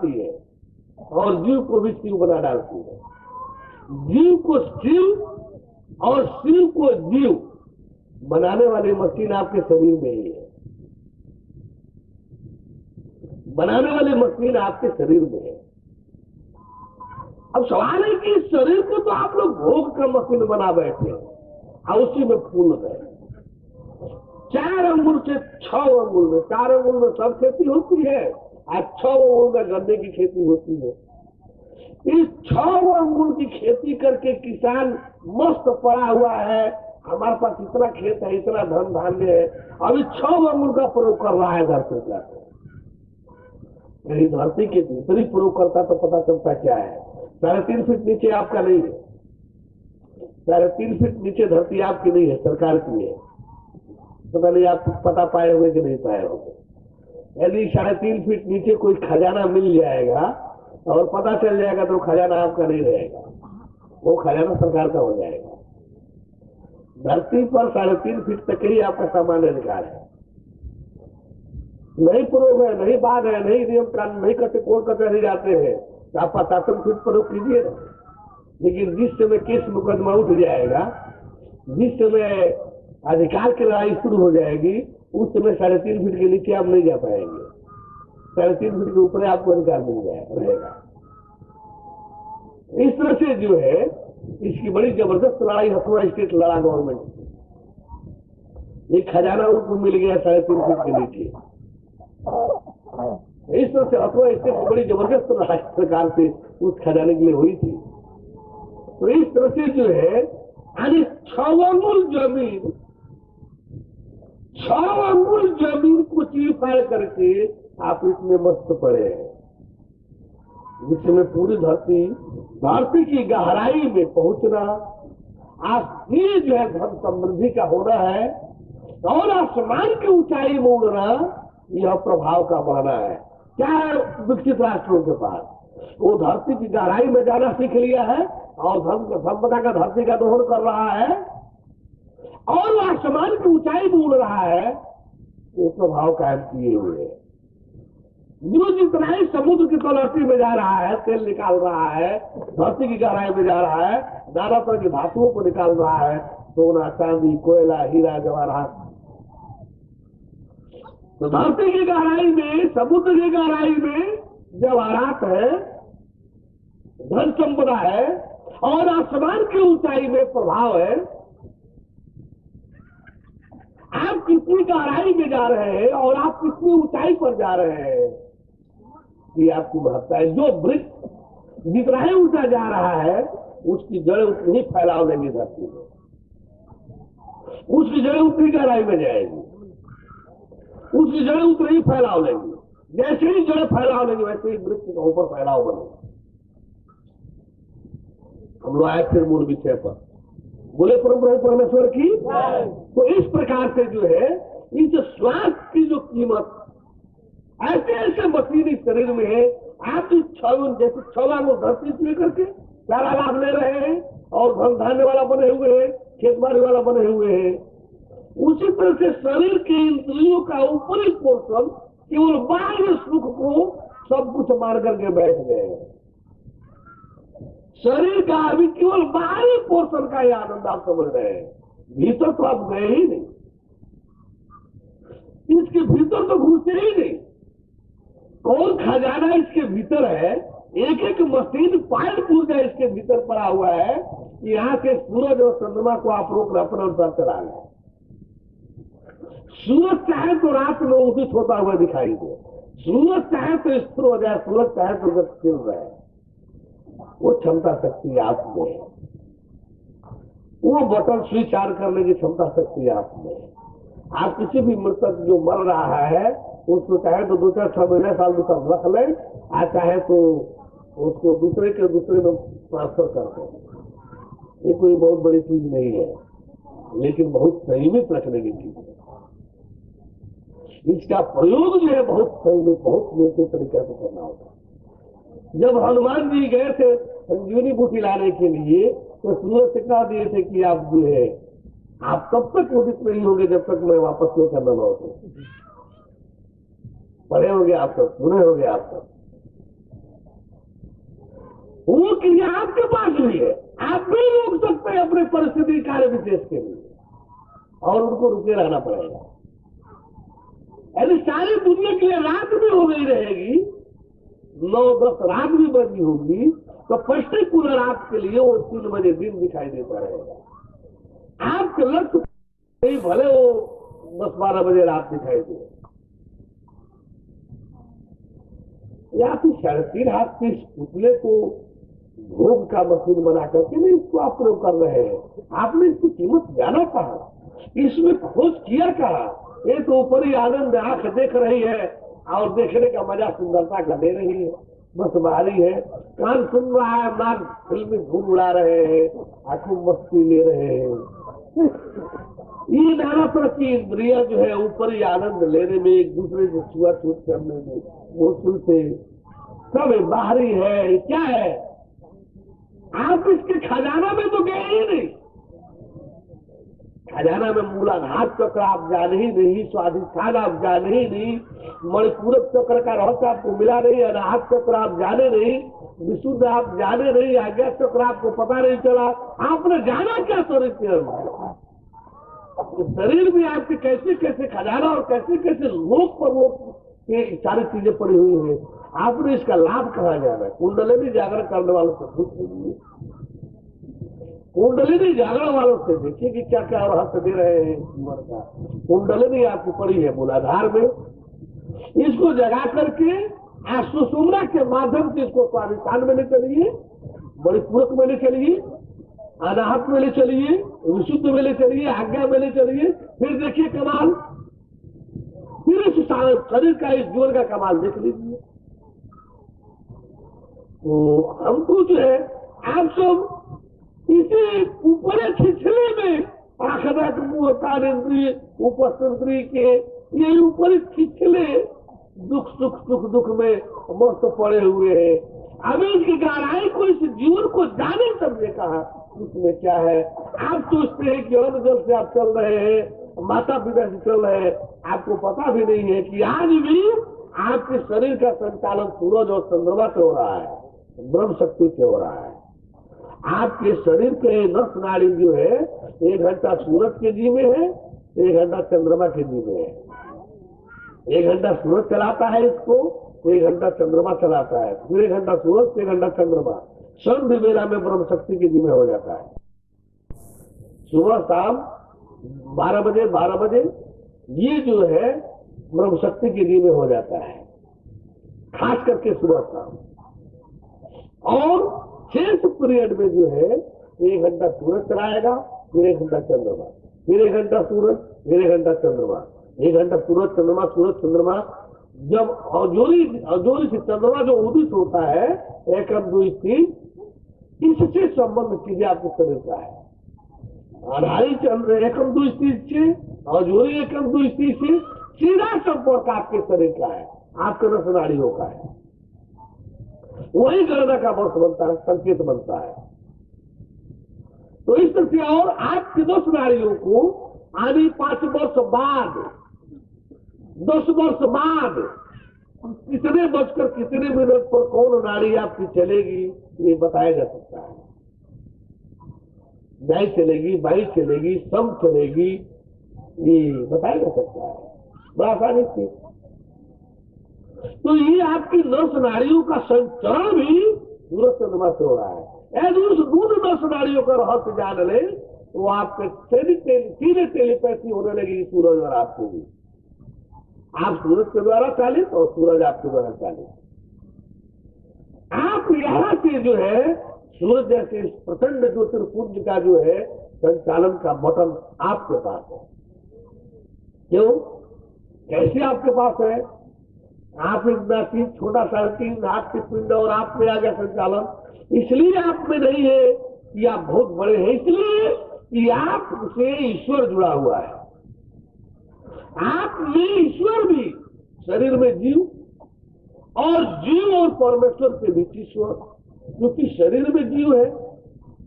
डालती है और जीव को भी शिव बना डालती है। जीव को शिव और शिव को जीव बनाने वाली मशीन आपके शरीर में ही है। बनाने वाली मशीन आपके शरीर में है। अब सवाल है कि इस शरीर को तो आप लोग भोग का मशीन बना बैठे और उसी में फूल गए। 4 अंगुल से 6 अंगुल में, 4 अंगुल में सब खेती होती है और 6 अंगुल में गन्ने की खेती होती है। इस 6 अंगुल की खेती करके किसान मस्त पड़ा हुआ है, हमारे पास इतना खेत है, इतना धन धान्य है, अभी 6 अंगुल का प्रयोग कर रहा है धरती का। यही धरती के दूसरी प्रयोग करता तो पता चलता क्या है। 3.5 फीट नीचे आपका नहीं है, 3.5 फीट नीचे धरती आपकी नहीं है, सरकार की है। पता नहीं आप पता पाए हुए कि नहीं पाए होंगे। यदि 3.5 फीट नीचे कोई खजाना मिल जाएगा और पता चल जाएगा तो खजाना आपका नहीं रहेगा, वो खजाना सरकार का हो जाएगा। धरती पर 3.5 फीट तक ही आपका सामान्य अधिकार है। नहीं प्रयोग है, नहीं बात है, नहीं नियम कानून, नहीं करते, कोर्ट कचहरी जाते हैं तो आप 55 फीट प्रयोग कीजिए ना। लेकिन जिस समय केस मुकदमा उठ जाएगा, जिस समय अधिकार की लड़ाई शुरू हो जाएगी, उस समय 3.5 फीट के नीचे आप नहीं जा पाएंगे। 3.5 फीट के ऊपर आपको अधिकार मिल जाएगा रहेगा। इस तरह से जो है इसकी बड़ी जबरदस्त लड़ाई हथुआ स्टेट लड़ा गवर्नमेंट। एक खजाना उनको मिल गया 3.5 फीट के नीचे। इस तरह से हथुआ स्टेट की बड़ी जबरदस्त लड़ाई सरकार से उस खजाने के लिए हुई थी। तो इस तरह से जो है यानी 6 अंगुल जमीन, 6 अंगुल जमीन को चीर-फाड़ करके आप इसमें मस्त पड़े हैं, जिसमें पूरी धरती की गहराई में पहुंचना, आप ये जो है धन समृद्धि का होना है और आसमान की ऊंचाई में उड़ना, यह प्रभाव का बढ़ना है। क्या है विकसित राष्ट्रों के पास? वो धरती की गहराई में जाना सीख लिया है और संपदा का धरती का दोहन कर रहा है और वो आसमान की ऊंचाई में उड़ रहा है, वो प्रभाव कायम किए हुए है। जो जितना ही समुद्र की तलहटी में जा रहा है, तेल निकाल रहा है, धरती की गहराई में जा रहा है, नाना तरह की धातुओं को निकाल रहा है, सोना, चांदी, कोयला, हीरा, जवाहरात। तो धरती की गहराई में, समुद्र की गहराई में जवाहरात है, धन संपदा है और आसमान की ऊंचाई में प्रभाव है। आप कितनी गहराई में जा रहे हैं और आप कितनी ऊंचाई पर जा रहे हैं, ये आपकी महत्ता है। जो वृक्ष जितना ही ऊंचा जा रहा है, उसकी जड़ें उतनी ही फैलाव लेंगी धरती में, उसकी जड़ें उतनी गहराई में जाएगी, उसकी जड़ें उतनी ही फैलाव लेंगी। जैसे ही जड़ें फैलाव लेंगी वैसे ही वृक्ष का ऊपर फैलाव बनेगा। हम लोग आए फिर मूल विषय पर, बोले परम परमेश्वर की। तो इस प्रकार से जो है इस श्वास की जो कीमत, ऐसे ऐसे मशीन इस शरीर में है। आप इस जैसे 6 अंगुल धरती से लेकर के सारा लाभ ले रहे हैं और धन धान्य वाला बने हुए हैं, खेतबाड़ी वाला बने हुए हैं। उसी तरह से शरीर के इंद्रियों का ऊपरी पोर्शन केवल बाह्य सुख को सब कुछ मार करके बैठ गए हैं। शरीर का अभी केवल बाहरी पोर्शन का ही आनंद आप समझ रहे हैं, भीतर तो आप गए ही नहीं, इसके भीतर तो घुसे ही नहीं। कौन खजाना इसके भीतर है? एक एक मशीन पाइल पूर्जा इसके भीतर पड़ा हुआ है। यहाँ से सूरज और चंद्रमा को आप रोक अपने अनुसार चला लें। सूरज चाहे तो रात में उदित होता हुआ दिखाई दे, सूरज चाहे तो स्थिर हो जाए, सूरज चाहे तो गतिशील रहे। वो क्षमता शक्ति आप में है, वो बटन स्विच ऑन करने की क्षमता शक्ति आप में है। आप किसी भी मृतक जो मर रहा है उसको चाहे तो 2-4 6 महीने साल तक रख लें, चाहे तो उसको दूसरे के दूसरे में ट्रांसफर कर दें। ये कोई बहुत बड़ी चीज नहीं है, लेकिन बहुत संयमित रखने की चीज है। इसका प्रयोग जो है बहुत संयमित, बहुत नियमित तरीके से करना होता है। जब हनुमान जी गए थे संजीवनी बूटी लाने के लिए, तो सूरज से कहा दिए थे कि आप जो है आप तब तक उदित नहीं होंगे जब तक मैं वापस नहीं करना लौटूं। पढ़े होंगे आप सब, सुने होंगे आप सब। वो क्रिया आपके पास भी है, आप भी रोक सकते हैं अपने परिस्थिति कार्य विशेष के लिए, और उनको रुके रहना पड़ेगा। यदि सारी दुनिया के लिए रात भी हो गई रहेगी, 9-10 रात भी बजी होगी, तो पर्टिकुलर आपके लिए वो 3 बजे दिन दिखाई देता रहेगा। आपके लक्ष्य भले वो 10-12 बजे रात दिखाई दे, या फिर 3.5 हाथ के इस पुतले को भोग का मशीन बना करके नहीं इसको आप प्रयोग कर रहे हैं। आपने इसकी कीमत जाना कहा, इसमें खोज किया कहा। ये तो ऊपर ही आनंद आंख देख रही है और देखने का मजा सुंदरता का ले रही है, बस बारी है, कान सुन रहा है, नाक फिल्मी धूल उड़ा रहे हैं, आंखों मस्ती ले रहे हैं। ये नाना तरह की इंद्रिया जो है ऊपर ही आनंद लेने में, एक दूसरे से छुआछूत करने में, वो से सब बाहरी है। क्या है, आप इसके खजाना में तो गए ही नहीं। खजाना में मूलाधार चक्र आप जाने ही नहीं, स्वाधिष्ठान आप जाने ही नहीं, मणिपूरक चक्र का रहस्य आपको मिला नहीं, अनाहत चक्र आप जाने नहीं, विशुद्ध आप जाने नहीं, आज्ञा चक्र आपको पता नहीं चला। आपने जाना क्या शरीर के अंदर? शरीर में आपके कैसे कैसे खजाना और कैसे कैसे लोक पर लोक ये सारी चीजें पड़ी हुई हैं। आपने इसका लाभ कहाँ जाना है? कुंडलिनी जागरण करने वालों से पूछ लीजिए, कुंडलिनी जागरण वालों से देखिए कि क्या क्या रहस्य दे रहे हैं जीवन का। कुंडलिनी आपकी पड़ी है मूलाधार में, इसको जगा करके आप सुषुम्ना के माध्यम से इसको स्वाधिष्ठान में ले चलिए, मणिपूरक में ले चलिए, अनाहत में ले चलिए, विशुद्ध में ले चलिए, आज्ञा में ले चलिए, फिर देखिए कमाल, फिर इस शरीर का, इस जीवन का कमाल देख लीजिए। तो हमको जो है आप सब इसी ऊपरी छिछले में आखिरत मुंह कान इंद्रिय उपस्थित के ये ऊपरी छिछले दुख सुख सुख दुख में मस्त पड़े हुए हैं। अभी इसकी गहराई को, इस जीवन को जाने समझे कहा उसमें क्या है। आप सोचते हैं कि अन्न जल से आप चल रहे हैं, माता पिता से चल रहे हैं, आपको पता भी नहीं है कि आज भी आपके शरीर का संचालन सूरज और चंद्रमा से हो रहा है, ब्रह्म शक्ति से हो रहा है। आपके शरीर के नस नाड़ी जो है 1 घंटा सूरज के जी में है, 1 घंटा चंद्रमा के जी में है। 1 घंटा सूरज चलाता है इसको, 1 घंटा चंद्रमा चलाता है, फिर 1 घंटा सूरज, 1 घंटा चंद्रमा। संधि बेला में ब्रह्म शक्ति के जी में हो जाता है। सुबह शाम 12 बजे ये जो है ब्रह्म शक्ति के जी में हो जाता है, खास करके सुबह शाम। और शेष पीरियड में जो है 1 घंटा सूरज चलाएगा, फिर 1 घंटा चंद्रमा, फिर 1 घंटा सूरज, फिर 1 घंटा चंद्रमा, 1 घंटा सूरज चंद्रमा, सूरज चंद्रमा। जब औजोरी से चंद्रमा जो उदित होता है, एकम द्वि तीन, इससे संबंध चीजें आपके शरीर का है। अढ़ाई चंद्र एकम द्वि तीन से, औजोरी एकम द्वि तीन से सीधा संपर्क आपके शरीर का है, आपके नस नाड़ियों का है। वही गणना का वर्ष बनता है, संकेत बनता है। तो इस तरह से, और आपके 10 नाड़ियों को आने 5 वर्ष बाद, 10 वर्ष बाद कितने बजकर कितने मिनट पर कौन नाड़ी आपकी चलेगी, ये बताया जा सकता है। दाई चलेगी, बाई चलेगी, सम चलेगी, ये बताया जा सकता है बड़ा आसानी से। तो ये आपकी नस नाड़ियों का संचरण भी सूरज चंद्रमा से हो रहा है। यदि उस दूर नस नाड़ियों का रहस्य जान ले तो आपके सीधे टेलीपैथी होने लगेगी सूरज और आपको भी। आप सूरज के द्वारा चालित और सूरज आपके द्वारा चालित। आप यहां से जो है सूरज जैसे प्रचंड ज्योतिर्पुंज का जो है संचालन का बटन आपके पास है। क्यों, कैसे आपके पास है? आप इतना चीज छोटा सा 3 हाथ के पिंड और आप में आ गया संचालन। इसलिए आप में नहीं है कि आप बहुत बड़े हैं, इसलिए कि आपसे ईश्वर जुड़ा हुआ है। आप में ईश्वर भी, शरीर में जीव, और जीव और परमेश्वर के बीच ईश्वर, क्योंकि शरीर में जीव है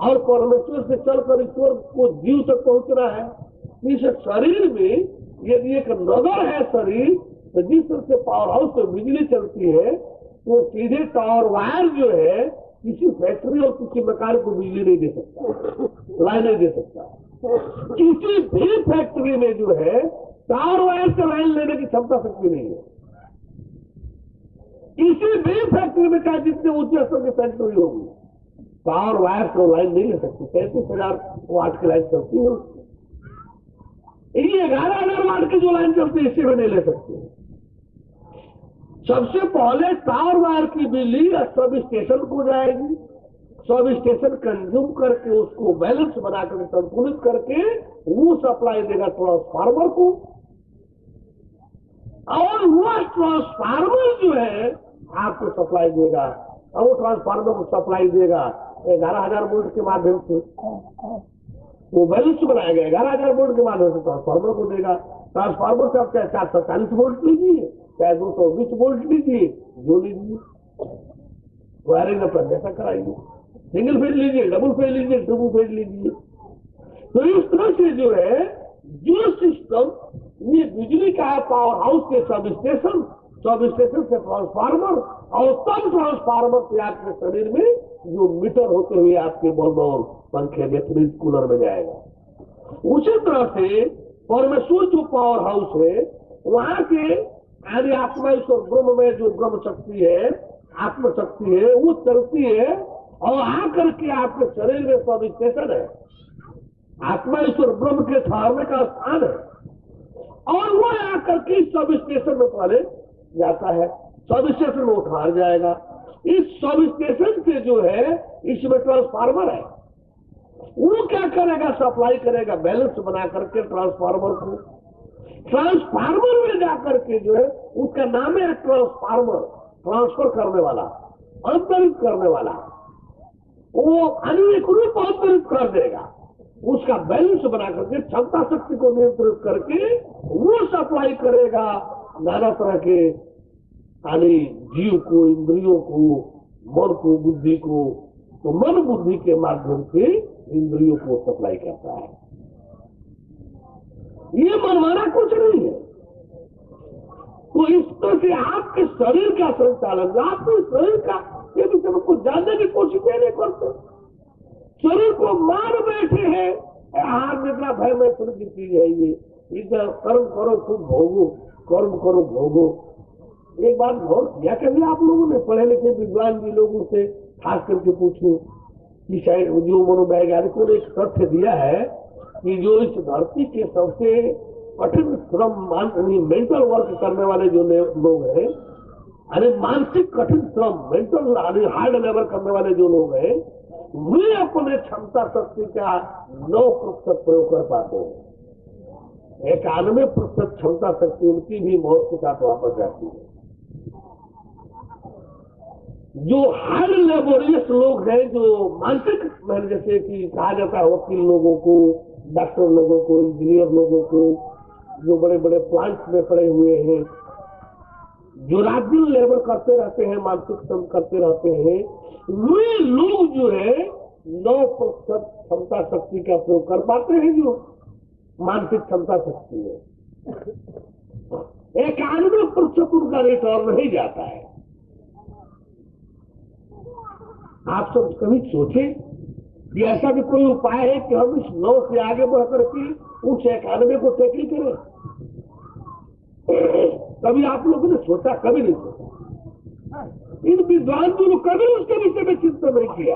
और परमेश्वर से चलकर ईश्वर को जीव तक पहुंचना है। इस शरीर में यदि एक नगर है शरीर, तो जिस तरह से पावर हाउस से बिजली चलती है, वो सीधे टावर वायर जो है किसी फैक्ट्री और किसी मकान को बिजली नहीं दे सकता, लाइन नहीं दे सकता। किसी भी फैक्ट्री में जो है तार वायर से लाइन लेने की क्षमता शक्ति नहीं है। किसी भी फैक्ट्री में चाहे जितने ऊंचे स्तर की फैक्ट्री होगी, तार वायर से लाइन नहीं ले सकती। 33,000 वाट की लाइन चलती है, ये 11,000 वाट की जो लाइन चलती है इसी में नहीं ले सकती। सबसे पहले तार वायर की बिजली सब स्टेशन को जाएगी, सब स्टेशन कंज्यूम करके उसको बैलेंस बनाकर संतुलित करके वो सप्लाई देगा ट्रांसफार्मर को, और वो ट्रांसफार्मर जो है आपको सप्लाई देगा, और वो ट्रांसफार्मर को सप्लाई देगा 11,000 वोल्ट के माध्यम से, वो बैलेंस बनाएगा 11,000 वोल्ट के माध्यम से ट्रांसफार्मर को देगा। ट्रांसफार्मर से आप चाहे 440 वोल्ट लीजिए, चाहे 220 वोल्ट लीजिए, जो लीजिए, वायरिंग अपना जैसा कराइए, सिंगल फेज लीजिए, डबल फेज लीजिए, ट्रिपल फेज लीजिए। तो इस तरह से जो है जो सिस्टम ये बिजली का है, पावर हाउस के सब स्टेशन से ट्रांसफार्मर, और तब ट्रांसफार्मर से आपके शरीर में जो मीटर होते हुए आपके बल्ब और पंखे में, फ्रिज, कूलर में जाएगा। उसी तरह से परमेश्वर जो पावर हाउस है वहां के यानी आत्मा ईश्वर ब्रह्म में जो ब्रह्म शक्ति है, आत्म शक्ति है, वो चलती है और आकर के आपके शरीर में सब स्टेशन है, आत्मा ईश्वर ब्रह्म के ठहरने का स्थान है, और वो आकर के सब स्टेशन में पहले जाता है, सब स्टेशन में उठार जाएगा। इस सब स्टेशन से जो है इसमें ट्रांसफार्मर है, वो क्या करेगा, सप्लाई करेगा बैलेंस बना करके ट्रांसफार्मर को। ट्रांसफार्मर में जाकर के जो है उसका नाम है ट्रांसफार्मर, ट्रांसफर करने वाला, अंतरित करने वाला, वो एक रूप अंतरित कर देगा, उसका बैलेंस बना करके क्षमता शक्ति को नियंत्रित करके वो सप्लाई करेगा नाना तरह के यानी जीव को, इंद्रियों को, मन को, बुद्धि को। तो मन बुद्धि के माध्यम से इंद्रियों को सप्लाई करता है। ये मनमाना कुछ नहीं है। तो इस तरह से आपके शरीर का संचालन, आपके शरीर का ये विषय में कुछ जानने की कोशिश नहीं करते, शरीर को मार बैठे हैं। हार निद्रा भय में सुन की चीज है ये, इधर कर्म करो खूब भोगो, कर्म करो भोगो। एक बात गौर किया कभी आप लोगों ने, पढ़े लिखे विद्वान भी लोगों से खास करके पूछो कि शायद जो मनोवैज्ञानिकों ने एक तथ्य दिया है कि जो इस धरती के सबसे कठिन श्रम मेंटल वर्क करने वाले जो लोग हैं, यानी मानसिक कठिन श्रम, मेंटल हार्ड लेबर करने वाले जो लोग हैं, वे अपने क्षमता शक्ति का 9% प्रयोग कर पाते हैं। 91% क्षमता शक्ति उनकी भी मौत के साथ वापस जाती है। जो हार्ड लेबोरियस लोग हैं, जो मानसिक, जैसे कि कहा जाता है वकील लोगों को, डॉक्टर लोगों को, इंजीनियर लोगों को, जो बड़े बड़े प्लांट्स में पड़े हुए हैं, जो रात दिन लेबर करते रहते हैं, मानसिक श्रम करते रहते हैं, वे लोग जो है 9% क्षमता शक्ति का प्रयोग कर पाते हैं, जो मानसिक क्षमता शक्ति है। 91% उनका रिटर्न नहीं जाता है। आप सब कभी सोचे कि ऐसा भी कोई उपाय है कि हम इस 9 से आगे बढ़ करके उस 91 को टैकल करें? कभी आप लोगों ने सोचा? कभी नहीं सोचा। इन विद्वान जो कभी उसके विषय में चिंतन नहीं किया,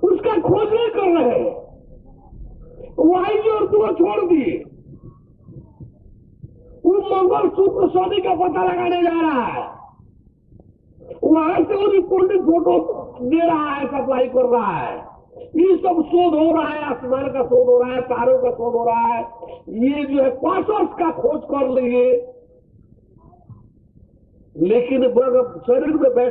उसका खोज नहीं कर रहे हैं, वाई और दूर छोड़ दिए। वो मंगल सूत्र सोने का पता लगाने जा रहा है, वहां से वो रिपोर्टिंग फोटो दे रहा है, सप्लाई कर रहा है। ये सब शोध हो रहा है, आसमान का शोध हो रहा है, तारों का शोध हो रहा है, ये जो है क्वार्टर्स का खोज कर लिए, लेकिन शरीर में बैठ